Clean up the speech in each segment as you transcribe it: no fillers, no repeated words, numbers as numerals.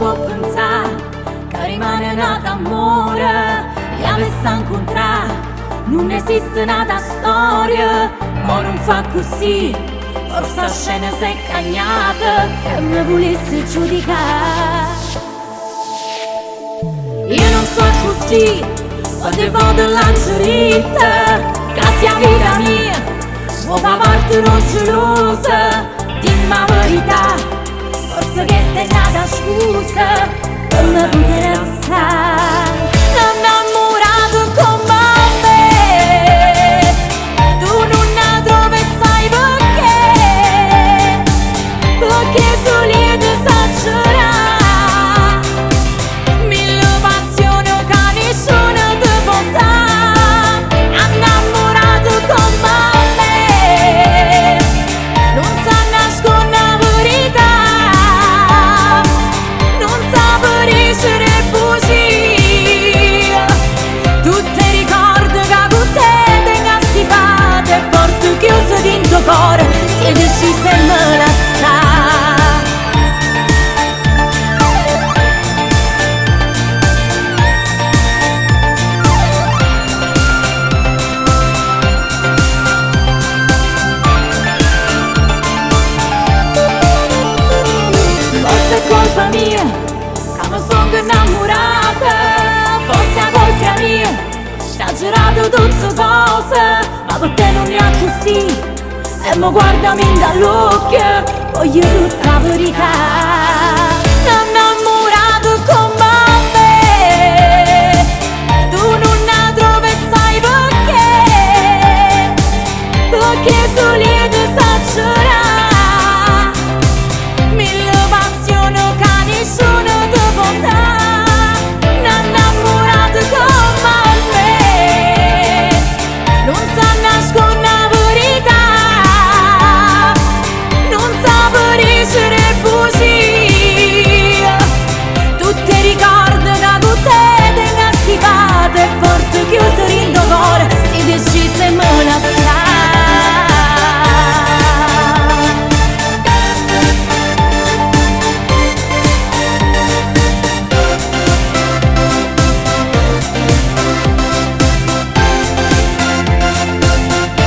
può pensare che rimane nata amore e avesse incontrato. Non esiste nata storia, ma non fa così. Forse la scena si è cagnata e mi volesse giudicare. Io non so così, potevo dell'angelita, che sia vita mia, vuoi fa parte non gelosa, dimmi la verità, forse che stai nata scusa, per me poter stare. Innamorato come me, tu non la trovi e sai perché solito esagerare, mille passioni che nessuno ti può dare. Innamorato come me, non sa nascondere la verità, non sa parecere bugie. Tu ti ricordi che con te tengo stipate e porto chiuso dentro cuore, sei decisa e me la sa. Forse è colpa mia, che mi sono innamorata, forse è colpa mia, che ha girato tutte cose, ma per te non è così, e mi guardami dall'occhio, voglio tutta la verità. Innamorato come me, tu non la trovi e sai perché solito esagerare, mille passioni che nessuno ti può dare. Innamorato come me, non sa nascondere la verità, non sa parecere bugie. Tu ti ricordi che con te tengo stipate e porto chiuso in tuo cuore, sei decisa e me la sa.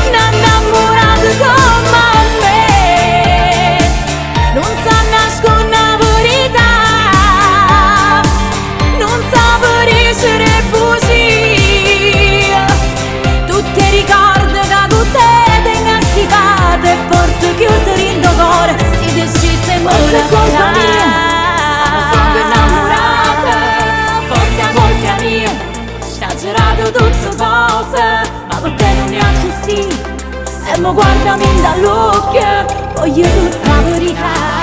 Innamorato come me, non sa nascondere la verità, non sa parecere bugie. Tu ti ricordi che con te tengo stipate e porto chiuso in tuo cuore, sei decisa e me la sa. Sono innamorata, forse è colpa mia, che ha girato tutte cose, ma per te non è così, e mi guardami dall'occhio, voglio tutta la verità.